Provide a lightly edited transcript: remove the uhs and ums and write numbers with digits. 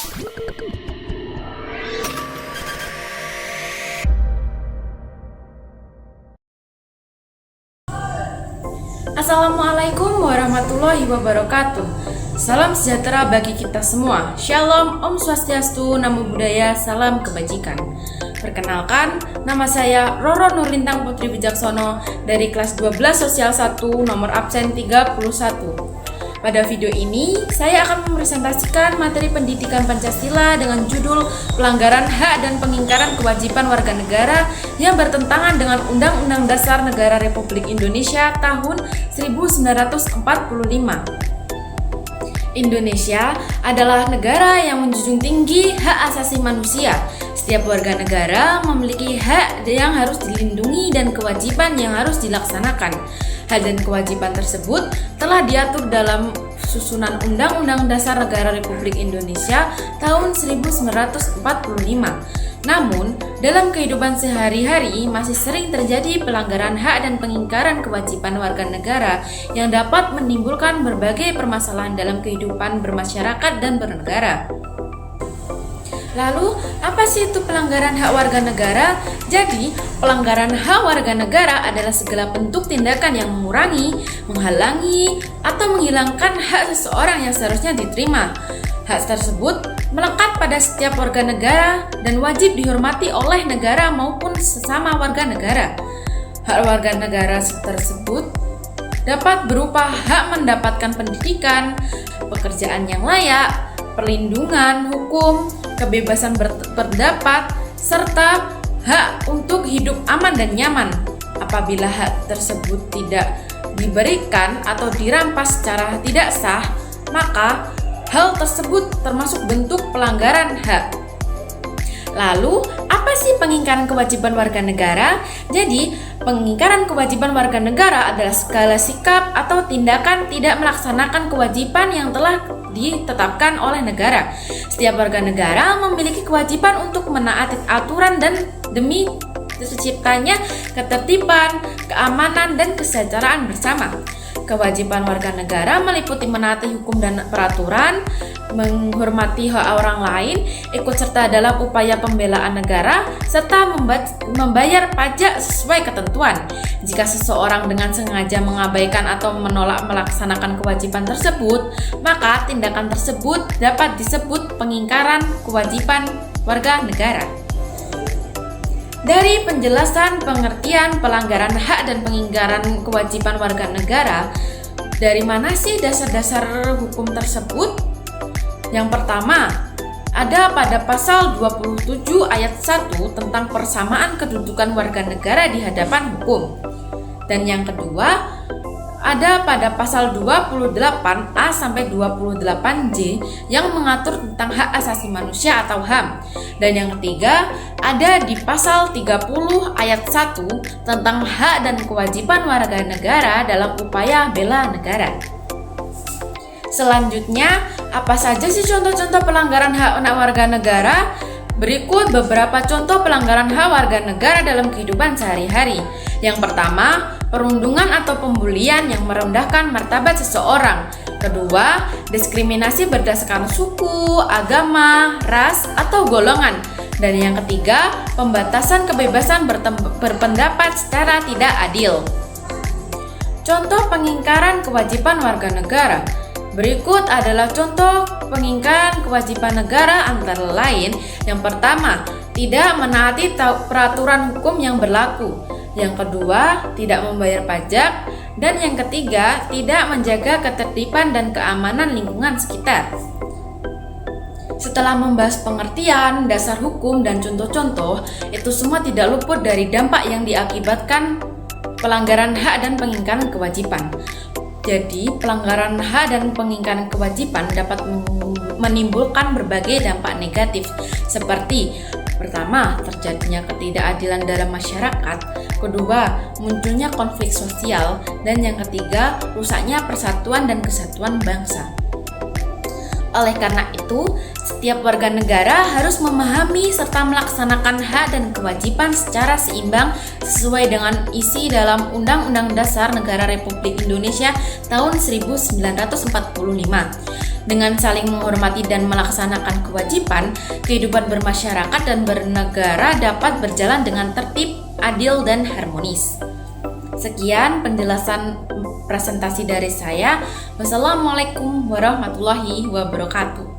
Assalamualaikum warahmatullahi wabarakatuh. Salam sejahtera bagi kita semua. Shalom, Om Swastiastu, Namo Buddhaya, salam kebajikan. Perkenalkan, nama saya Roro Nurlintang Putri Wijaksono dari kelas 12 Sosial 1 nomor absen 31. Pada video ini, saya akan mempresentasikan materi pendidikan Pancasila dengan judul Pelanggaran Hak dan Pengingkaran Kewajiban Warga Negara yang bertentangan dengan Undang-Undang Dasar Negara Republik Indonesia tahun 1945. Indonesia adalah negara yang menjunjung tinggi hak asasi manusia. Setiap warga negara memiliki hak yang harus dilindungi dan kewajiban yang harus dilaksanakan. Hak dan kewajiban tersebut telah diatur dalam susunan Undang-Undang Dasar Negara Republik Indonesia tahun 1945. Namun, dalam kehidupan sehari-hari masih sering terjadi pelanggaran hak dan pengingkaran kewajiban warga negara yang dapat menimbulkan berbagai permasalahan dalam kehidupan bermasyarakat dan bernegara. Lalu, apa sih itu pelanggaran hak warga negara? Jadi, pelanggaran hak warga negara adalah segala bentuk tindakan yang mengurangi, menghalangi, atau menghilangkan hak seseorang yang seharusnya diterima. Hak tersebut melekat pada setiap warga negara dan wajib dihormati oleh negara maupun sesama warga negara. Hak warga negara tersebut dapat berupa hak mendapatkan pendidikan, pekerjaan yang layak, perlindungan hukum, kebebasan berpendapat, serta hak untuk hidup aman dan nyaman. Apabila hak tersebut tidak diberikan atau dirampas secara tidak sah, maka hal tersebut termasuk bentuk pelanggaran hak. Lalu, apa sih pengingkaran kewajiban warga negara? Jadi, pengingkaran kewajiban warga negara adalah segala sikap atau tindakan tidak melaksanakan kewajiban yang telah ditetapkan oleh negara. Setiap warga negara memiliki kewajiban untuk menaati aturan dan demi terciptanya ketertiban, keamanan, dan kesejahteraan bersama. Kewajiban warga negara meliputi menaati hukum dan peraturan, menghormati hak orang lain, ikut serta dalam upaya pembelaan negara, serta membayar pajak sesuai ketentuan. Jika seseorang dengan sengaja mengabaikan atau menolak melaksanakan kewajiban tersebut, maka tindakan tersebut dapat disebut pengingkaran kewajiban warga negara. Dari penjelasan pengertian pelanggaran hak dan pengingkaran kewajiban warga negara, dari mana sih dasar-dasar hukum tersebut? Yang pertama, ada pada pasal 27 ayat 1 tentang persamaan kedudukan warga negara di hadapan hukum. Dan yang kedua, ada pada pasal 28A sampai 28J yang mengatur tentang hak asasi manusia atau HAM. Dan yang ketiga, ada di pasal 30 ayat 1 tentang hak dan kewajiban warga negara dalam upaya bela negara. Selanjutnya, apa saja sih contoh-contoh pelanggaran hak warga negara? Berikut beberapa contoh pelanggaran hak warga negara dalam kehidupan sehari-hari. Yang pertama, perundungan atau pembulian yang merendahkan martabat seseorang. Kedua, diskriminasi berdasarkan suku, agama, ras, atau golongan. Dan yang ketiga, pembatasan kebebasan berpendapat secara tidak adil. Contoh pengingkaran kewajiban warga negara. Berikut adalah contoh pengingkaran kewajiban negara antara lain. Yang pertama, tidak menaati peraturan hukum yang berlaku. Yang kedua, tidak membayar pajak. Dan yang ketiga, tidak menjaga ketertiban dan keamanan lingkungan sekitar. Setelah membahas pengertian, dasar hukum, dan contoh-contoh, itu semua tidak luput dari dampak yang diakibatkan pelanggaran hak dan pengingkaran kewajiban. Jadi, pelanggaran hak dan pengingkaran kewajiban dapat menimbulkan berbagai dampak negatif, seperti pertama, terjadinya ketidakadilan dalam masyarakat, kedua, munculnya konflik sosial, dan yang ketiga, rusaknya persatuan dan kesatuan bangsa. Oleh karena itu, setiap warga negara harus memahami serta melaksanakan hak dan kewajiban secara seimbang sesuai dengan isi dalam Undang-Undang Dasar Negara Republik Indonesia tahun 1945. Dengan saling menghormati dan melaksanakan kewajiban, kehidupan bermasyarakat dan bernegara dapat berjalan dengan tertib, adil, dan harmonis. Sekian penjelasan presentasi dari saya. Wassalamualaikum warahmatullahi wabarakatuh.